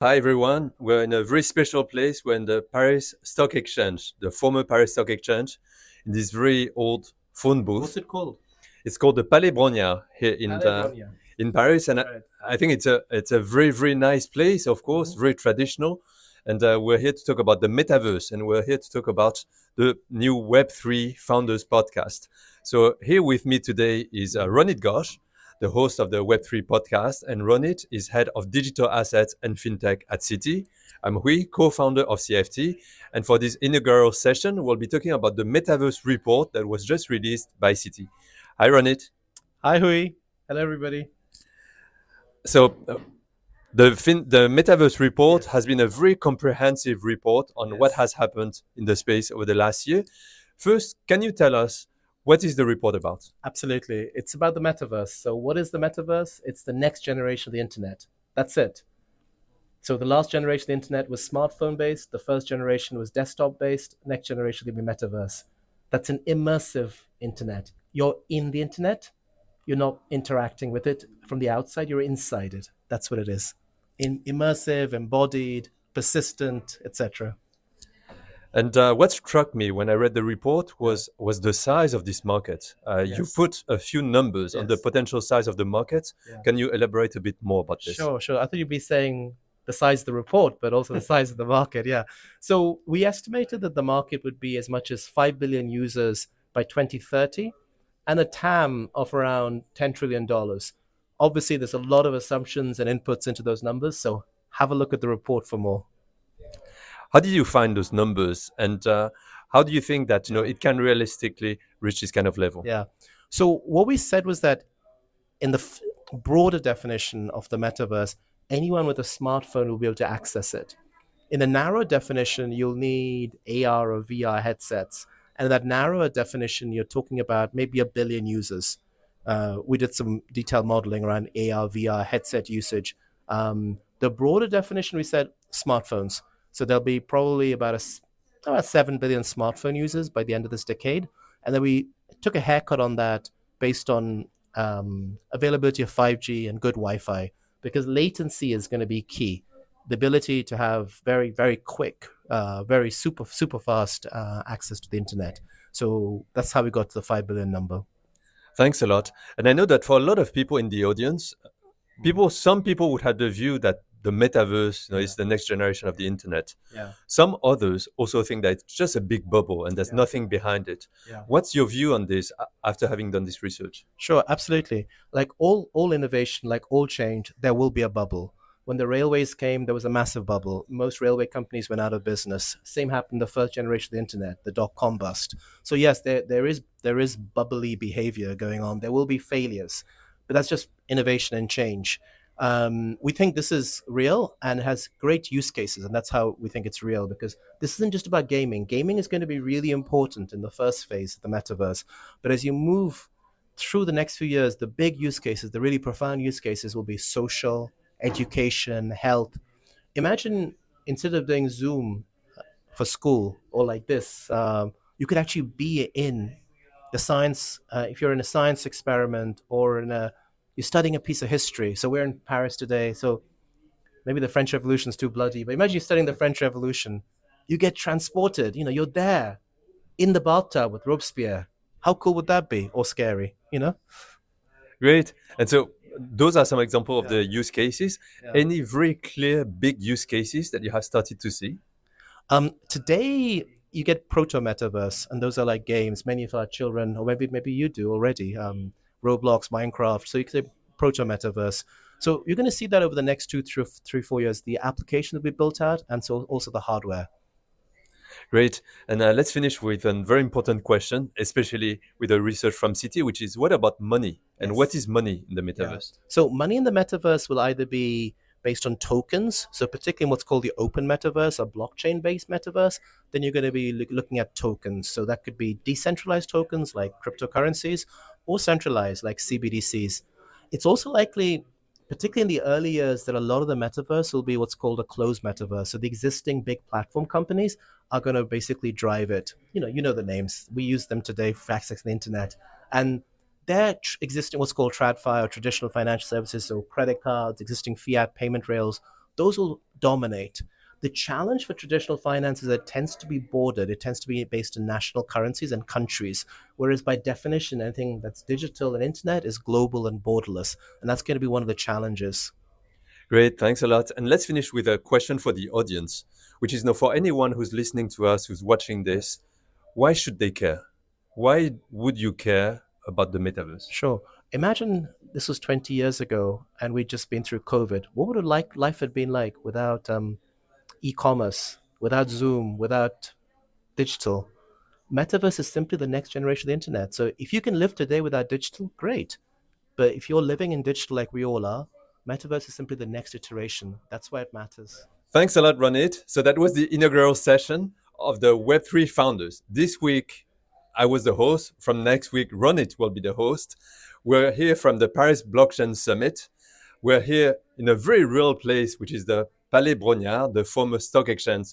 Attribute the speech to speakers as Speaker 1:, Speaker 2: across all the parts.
Speaker 1: Hi everyone. We're in a very special place. We're in the Paris Stock Exchange, the former Paris Stock Exchange, in this very old phone booth.
Speaker 2: What's it called?
Speaker 1: It's called the Palais Brognard here
Speaker 2: Caledonia.
Speaker 1: in Paris, and
Speaker 2: Right.
Speaker 1: I think it's a very nice place. Of course, very traditional, and we're here to talk about the metaverse, and we're here to talk about the new Web3 Founders podcast. So here with me today is Ronit Ghose, the host of the Web3 podcast, and Ronit is head of digital assets and fintech at Citi. I'm Huy, co-founder of CFTE, and for this inaugural session, we'll be talking about the Metaverse report that was just released by Citi. Hi, Ronit.
Speaker 2: Hi, Hui. Hello, everybody.
Speaker 1: So the Metaverse report
Speaker 2: Yes.
Speaker 1: has been a very comprehensive report on what
Speaker 2: Yes.
Speaker 1: has happened in the space over the last year. First, can you tell us what is the report about?
Speaker 2: Absolutely. It's about the metaverse. So, what is the metaverse? It's the next generation of the internet. That's it. So, the last generation of the internet was smartphone based, the first generation was desktop based, next generation will be metaverse. That's an immersive internet. You're in the internet, you're not interacting with it from the outside, you're inside it. That's what it is. Immersive, embodied, persistent, etc.
Speaker 1: And what struck me when I read the report
Speaker 2: Yeah.
Speaker 1: was the size of this market. You
Speaker 2: Yes.
Speaker 1: put a few numbers on the
Speaker 2: Yes.
Speaker 1: potential size of the market.
Speaker 2: Yeah.
Speaker 1: Can you elaborate a bit more about this?
Speaker 2: Sure, sure. I thought you'd be saying the size of the report, but also the size of the market. Yeah. So we estimated that the market would be as much as 5 billion users by 2030 and a TAM of around $10 trillion. Obviously, there's a lot of assumptions and inputs into those numbers. So have a look at the report for more.
Speaker 1: How did you find those numbers, and how do you think that
Speaker 2: Yeah.
Speaker 1: it can realistically reach this kind of level?
Speaker 2: Yeah. So what we said was that in the broader definition of the metaverse, anyone with a smartphone will be able to access it. In a narrow definition, you'll need AR or VR headsets. And in that narrower definition, you're talking about maybe a billion users. We did some detailed modeling around AR, VR headset usage. The broader definition, we said smartphones. So there'll be probably about 7 billion smartphone users by the end of this decade. And then we took a haircut on that based on availability of 5G and good Wi Fi, because latency is going to be key. The ability to have very quick, very super fast access to the internet. So that's how we got to the 5 billion number.
Speaker 1: Thanks a lot. And I know that for a lot of people in the audience,
Speaker 2: Mm.
Speaker 1: some people would have the view that the metaverse,
Speaker 2: Yeah,
Speaker 1: is the next generation of the internet.
Speaker 2: yeah,
Speaker 1: Some others also think that it's just a big bubble and there's
Speaker 2: yeah,
Speaker 1: nothing behind it.
Speaker 2: yeah.
Speaker 1: What's your view on this after having done this research?
Speaker 2: Sure, absolutely. Like all innovation, like all change, there will be a bubble. When the railways came, there was a massive bubble. Most railway companies went out of business. Same happened the first generation of the internet, the dot-com bust. So yes, there is bubbly behavior going on. There will be failures, but that's just innovation and change. We think this is real and has great use cases, and that's how we think it's real, because this isn't just about gaming. Gaming is going to be really important in the first phase of the metaverse, but as you move through the next few years, the big use cases, the really profound use cases, will be social, education, health. Imagine instead of doing Zoom for school or like this, you could actually be in the science. If you're in a science experiment or you're studying a piece of history. So we're in Paris today. So maybe the French Revolution is too bloody, but imagine you're studying the French Revolution. You get transported. You're there in the bathtub with Robespierre. How cool would that be? Or scary?
Speaker 1: Great. And so those are some examples of
Speaker 2: Yeah,
Speaker 1: the use cases.
Speaker 2: yeah.
Speaker 1: Any very clear big use cases that you have started to see?
Speaker 2: Today you get ProtoMetaverse, and those are like games. Many of our children, or maybe you do already, Roblox, Minecraft. So you can say ProtoMetaverse. So you're going to see that over the next 4 years, the application will be built out, and so also the hardware.
Speaker 1: Great. And let's finish with a very important question, especially with the research from Citi, which is what about money? And what
Speaker 2: Yes.
Speaker 1: is money in the
Speaker 2: Yeah.
Speaker 1: metaverse?
Speaker 2: So money in the metaverse will either be based on tokens, so particularly in what's called the open metaverse, a blockchain-based metaverse, then you're going to be looking at tokens. So that could be decentralized tokens like cryptocurrencies or centralized like CBDCs. It's also likely, particularly in the early years, that a lot of the metaverse will be what's called a closed metaverse. So the existing big platform companies are going to basically drive it. You know the names. We use them today for accessing the internet. And their existing what's called TradFi or traditional financial services, so credit cards, existing fiat payment rails, those will dominate. The challenge for traditional finance is that it tends to be bordered. It tends to be based in national currencies and countries, whereas by definition, anything that's digital and internet is global and borderless, and that's going to be one of the challenges.
Speaker 1: Great, thanks a lot. And let's finish with a question for the audience, which is now for anyone who's listening to us, who's watching this, why should they care? Why would you care about the metaverse?
Speaker 2: Sure. Imagine this was 20 years ago and we'd just been through COVID. What would life have been like without e-commerce, without Zoom, without digital? Metaverse is simply the next generation of the internet. So if you can live today without digital, great. But if you're living in digital like we all are, Metaverse is simply the next iteration. That's why it matters.
Speaker 1: Thanks a lot, Ronit. So that was the inaugural session of the Web3 founders. This week, I was the host. From next week, Ronit will be the host. We're here from the Paris Blockchain Summit. We're here in a very real place, which is the Palais Brognard, the former stock exchange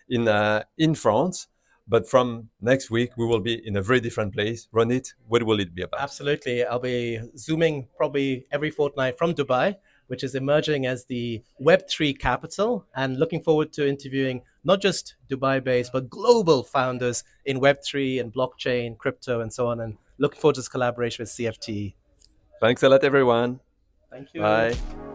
Speaker 1: in France. But from next week, we will be in a very different place. Ronit, what will it be about?
Speaker 2: Absolutely. I'll be zooming probably every fortnight from Dubai, which is emerging as the Web3 capital, and looking forward to interviewing not just Dubai based, but global founders in Web3 and blockchain, crypto, and so on. And looking forward to this collaboration with CFTE.
Speaker 1: Thanks a lot, everyone.
Speaker 2: Thank you.
Speaker 1: Bye.